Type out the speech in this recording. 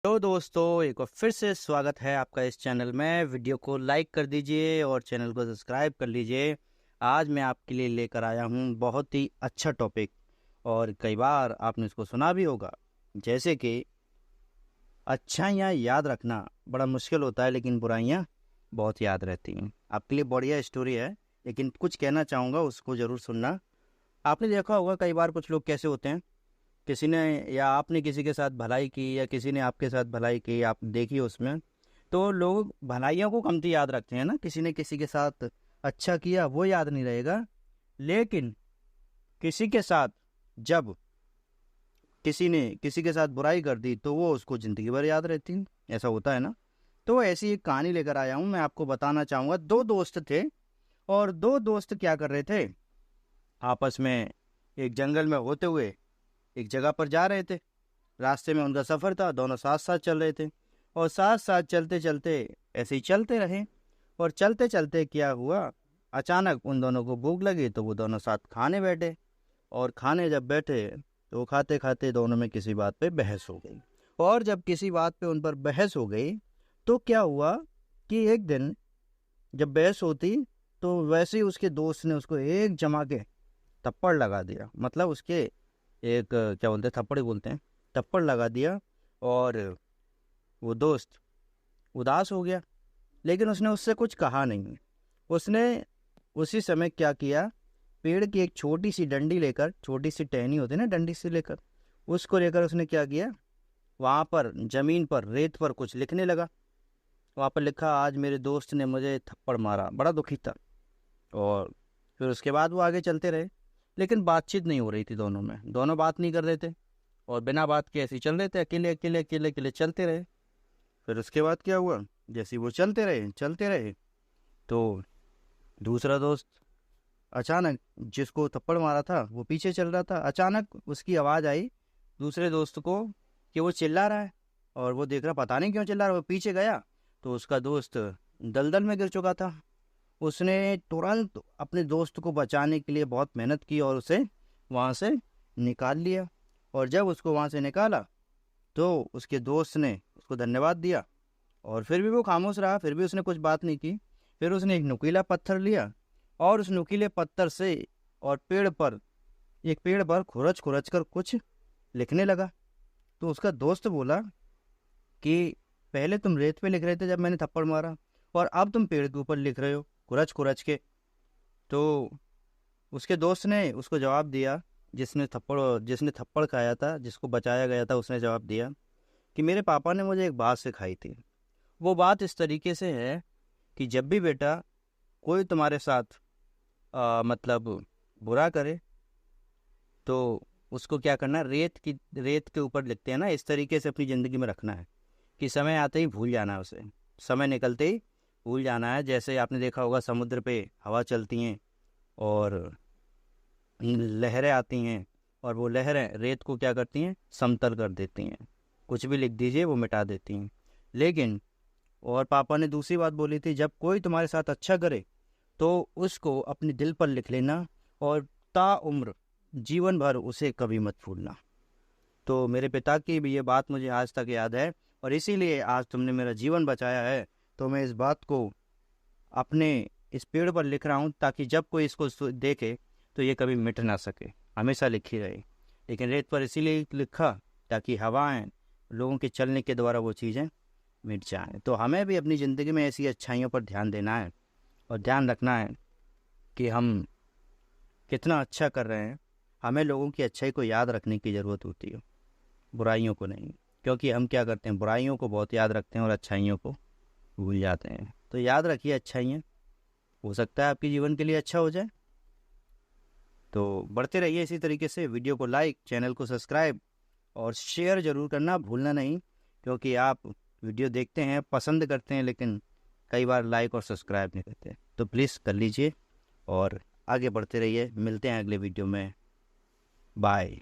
तो दोस्तों एक बार फिर से स्वागत है आपका इस चैनल में। वीडियो को लाइक कर दीजिए और चैनल को सब्सक्राइब कर लीजिए। आज मैं आपके लिए लेकर आया हूँ बहुत ही अच्छा टॉपिक, और कई बार आपने इसको सुना भी होगा, जैसे कि अच्छाइयाँ याद रखना बड़ा मुश्किल होता है लेकिन बुराइयाँ बहुत याद रहती हैं। आपके लिए बढ़िया स्टोरी है, लेकिन कुछ कहना चाहूँगा, उसको ज़रूर सुनना। आपने देखा होगा कई बार कुछ लोग कैसे होते हैं, किसी ने या आपने किसी के साथ भलाई की या किसी ने आपके साथ भलाई की, आप देखिए उसमें तो लोग भलाइयों को कमती याद रखते हैं ना। किसी ने किसी के साथ अच्छा किया वो याद नहीं रहेगा, लेकिन किसी के साथ जब किसी ने किसी के साथ बुराई कर दी तो वो उसको ज़िंदगी भर याद रहती है। ऐसा होता है ना। तो ऐसी एक कहानी लेकर आया हूँ, मैं आपको बताना चाहूँगा। दो दोस्त थे और दो दोस्त क्या कर रहे थे, आपस में एक जंगल में होते हुए एक जगह पर जा रहे थे। रास्ते में उनका सफ़र था, दोनों साथ साथ चल रहे थे और साथ साथ चलते चलते ऐसे ही चलते रहे। और चलते चलते क्या हुआ, अचानक उन दोनों को भूख लगी तो वो दोनों साथ खाने बैठे। और खाने जब बैठे तो खाते खाते दोनों में किसी बात पे बहस हो गई। और जब किसी बात पे उन पर बहस हो गई तो क्या हुआ कि एक दिन जब बहस होती तो वैसे ही उसके दोस्त ने उसको एक जमा के थप्पड़ लगा दिया। मतलब उसके एक क्या बोलते हैं, थप्पड़ ही बोलते हैं, थप्पड़ लगा दिया। और वो दोस्त उदास हो गया, लेकिन उसने उससे कुछ कहा नहीं। उसने उसी समय क्या किया, पेड़ की एक छोटी सी डंडी लेकर, छोटी सी टहनी होती है ना डंडी से लेकर, उसको लेकर उसने क्या किया, वहाँ पर जमीन पर रेत पर कुछ लिखने लगा। वहाँ पर लिखा, आज मेरे दोस्त ने मुझे थप्पड़ मारा, बड़ा दुखी था। और फिर उसके बाद वो आगे चलते रहे, लेकिन बातचीत नहीं हो रही थी दोनों में, दोनों बात नहीं कर रहे थे और बिना बात के ऐसे ही चल रहे थे, अकेले अकेले अकेले अकेले चलते रहे। फिर उसके बाद क्या हुआ, जैसे ही वो चलते रहे तो दूसरा दोस्त अचानक, जिसको थप्पड़ मारा था वो पीछे चल रहा था, अचानक उसकी आवाज़ आई दूसरे दोस्त को कि वो चिल्ला रहा है। और वो देख रहा, पता नहीं क्यों चिल्ला रहा है। वो पीछे गया तो उसका दोस्त दलदल में गिर चुका था। उसने तुरंत अपने दोस्त को बचाने के लिए बहुत मेहनत की और उसे वहाँ से निकाल लिया। और जब उसको वहाँ से निकाला तो उसके दोस्त ने उसको धन्यवाद दिया, और फिर भी वो खामोश रहा, फिर भी उसने कुछ बात नहीं की। फिर उसने एक नुकीला पत्थर लिया और उस नुकीले पत्थर से और पेड़ पर खुरच खुरच कर कुछ लिखने लगा। तो उसका दोस्त बोला कि पहले तुम रेत पे लिख रहे थे जब मैंने थप्पड़ मारा, और अब तुम पेड़ के ऊपर लिख रहे हो खुरच खुरच के। तो उसके दोस्त ने उसको जवाब दिया, जिसने थप्पड़ खाया था, जिसको बचाया गया था, उसने जवाब दिया कि मेरे पापा ने मुझे एक बात सिखाई थी। वो बात इस तरीके से है कि जब भी बेटा कोई तुम्हारे साथ मतलब बुरा करे तो उसको क्या करना है, रेत के ऊपर लिखते हैं ना, इस तरीके से अपनी ज़िंदगी में रखना है कि समय आते ही भूल जाना है उसे, समय निकलते ही भूल जाना है। जैसे आपने देखा होगा समुद्र पे हवा चलती हैं और लहरें आती हैं, और वो लहरें रेत को क्या करती हैं, समतल कर देती हैं। कुछ भी लिख दीजिए वो मिटा देती हैं। लेकिन और पापा ने दूसरी बात बोली थी, जब कोई तुम्हारे साथ अच्छा करे तो उसको अपने दिल पर लिख लेना और ताउम्र जीवन भर उसे कभी मत भूलना। तो मेरे पिता की भी ये बात मुझे आज तक याद है, और इसीलिए आज तुमने मेरा जीवन बचाया है। तो मैं इस बात को अपने इस पेड़ पर लिख रहा हूँ ताकि जब कोई इसको देखे तो ये कभी मिट ना सके, हमेशा लिखी रहे। लेकिन रेत पर इसीलिए लिखा ताकि हवाएं, लोगों के चलने के द्वारा वो चीज़ें मिट जाएं। तो हमें भी अपनी ज़िंदगी में ऐसी अच्छाइयों पर ध्यान देना है और ध्यान रखना है कि हम कितना अच्छा कर रहे हैं। हमें लोगों की अच्छाई को याद रखने की ज़रूरत होती है, बुराइयों को नहीं। क्योंकि हम क्या करते हैं, बुराइयों को बहुत याद रखते हैं और अच्छाइयों को भूल जाते हैं। तो याद रखिए अच्छाइयाँ, हो सकता है आपके जीवन के लिए अच्छा हो जाए। तो बढ़ते रहिए इसी तरीके से। वीडियो को लाइक, चैनल को सब्सक्राइब और शेयर ज़रूर करना भूलना नहीं, क्योंकि आप वीडियो देखते हैं, पसंद करते हैं, लेकिन कई बार लाइक और सब्सक्राइब नहीं करते। तो प्लीज़ कर लीजिए और आगे बढ़ते रहिए। मिलते हैं अगले वीडियो में। बाय।